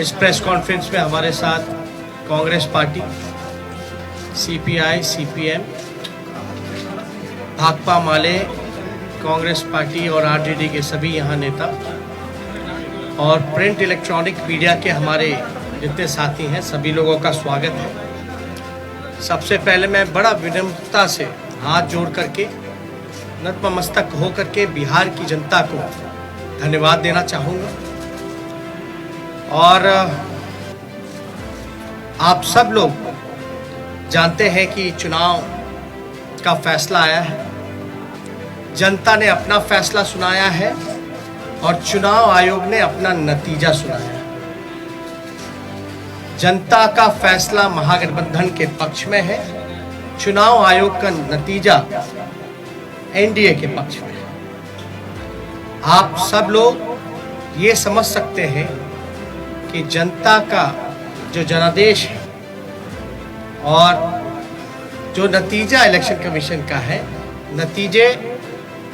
इस press conference में हमारे साथ Congress party, CPI, CPM, Bhakpa Male, Congress party और आरजेडी के सभी यहाँ नेता और प्रिंट इलेक्ट्रॉनिक मीडिया के हमारे जितने साथी हैं, सभी लोगों का स्वागत है। सबसे पहले मैं बड़ा विनम्रता से हाथ जोड़ करके, नतमस्तक हो करके बिहार की जनता को धन्यवाद देना चाहूँगा। और आप सब लोग जानते हैं कि चुनाव का फैसला आया है, जनता ने अपना फैसला सुनाया है और चुनाव आयोग ने अपना नतीजा सुनाया है। जनता का फैसला महागठबंधन के पक्ष में है, चुनाव आयोग का नतीजा एनडीए के पक्ष में है। आप सब लोग ये समझ सकते हैं कि जनता का जो जनादेश है और जो नतीजा इलेक्शन कमीशन का है, नतीजे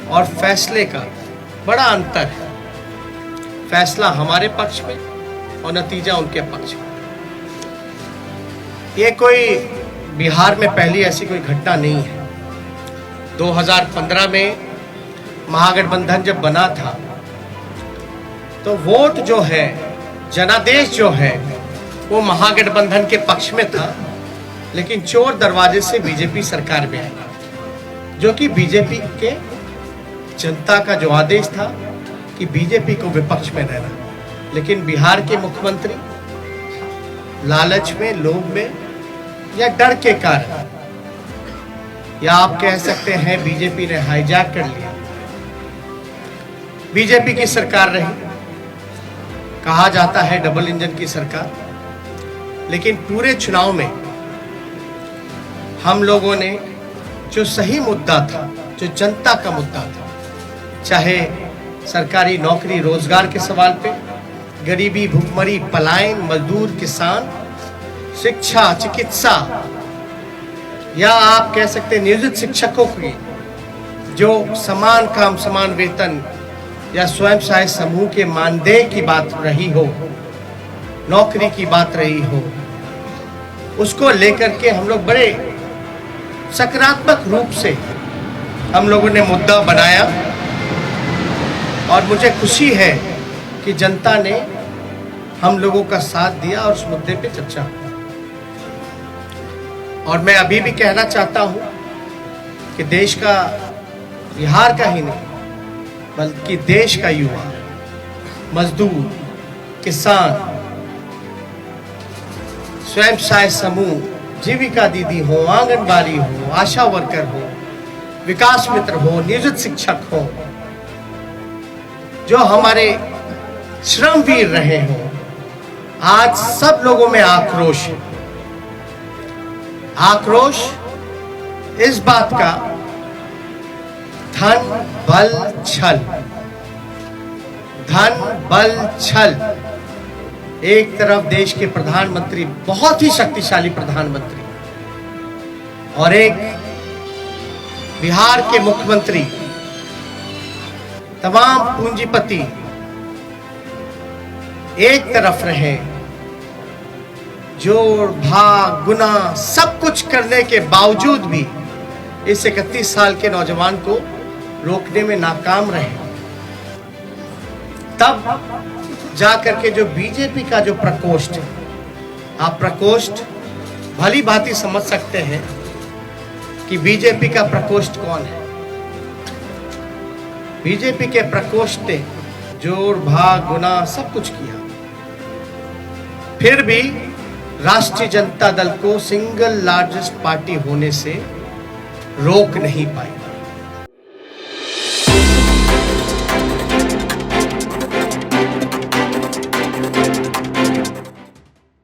और फैसले का बड़ा अंतर है। फैसला हमारे पक्ष में और नतीजा उनके पक्ष में। ये कोई बिहार में पहली ऐसी कोई घटना नहीं है। 2015 में महागठबंधन जब बना था तो वोट जो है, जनादेश जो है, वो महागठबंधन के पक्ष में था, लेकिन चोर दरवाजे से बीजेपी सरकार में आई, जो कि बीजेपी के जनता का जो आदेश था कि बीजेपी को विपक्ष में रहना। लेकिन बिहार के मुख्यमंत्री लालच में, लोभ में या डर के कारण, या आप कह सकते हैं बीजेपी ने हाईजैक कर लिया। बीजेपी की सरकार रही, कहा जाता है डबल इंजन की सरकार, लेकिन पूरे चुनाव में हम लोगों ने जो सही मुद्दा था, जो जनता का मुद्दा था, चाहे सरकारी नौकरी रोजगार के सवाल पे, गरीबी, भुखमरी, पलायन, मजदूर, किसान, शिक्षा, चिकित्सा, या आप कह सकते हैं नियोजित शिक्षकों की जो समान काम समान वेतन या स्वयं सहायता समूह के मानदेय की बात रही हो, नौकरी की बात रही हो, उसको लेकर के हम लोग बड़े सकारात्मक रूप से हम लोगों ने मुद्दा बनाया और मुझे खुशी है कि जनता ने हम लोगों का साथ दिया और उस मुद्दे पे चर्चा हुई। और मैं अभी भी कहना चाहता हूं कि देश का, बिहार का ही नहीं बल्कि देश का युवा, मजदूर, किसान, स्वयं सहायता समूह, जीविका दीदी हो, आंगनबाड़ी हो, आशा वर्कर हो, विकास मित्र हो, नियोजित शिक्षक हो, जो हमारे श्रमवीर रहे हो, आज सब लोगों में आक्रोश है। आक्रोश इस बात का, धन बल छल, धन बल छल। एक तरफ देश के प्रधानमंत्री, बहुत ही शक्तिशाली प्रधानमंत्री, और एक बिहार के मुख्यमंत्री, तमाम पूंजीपति एक तरफ रहे, जोड़ भाग गुना सब कुछ करने के बावजूद भी इस 31 साल के नौजवान को रोकने में नाकाम रहे। तब जाकर के जो बीजेपी का जो प्रकोष्ठ है, आप प्रकोष्ठ भली भांति समझ सकते हैं कि बीजेपी का प्रकोष्ठ कौन है। बीजेपी के प्रकोष्ठ ने जोड़ भाग गुना सब कुछ किया, फिर भी राष्ट्रीय जनता दल को सिंगल लार्जेस्ट पार्टी होने से रोक नहीं पाई।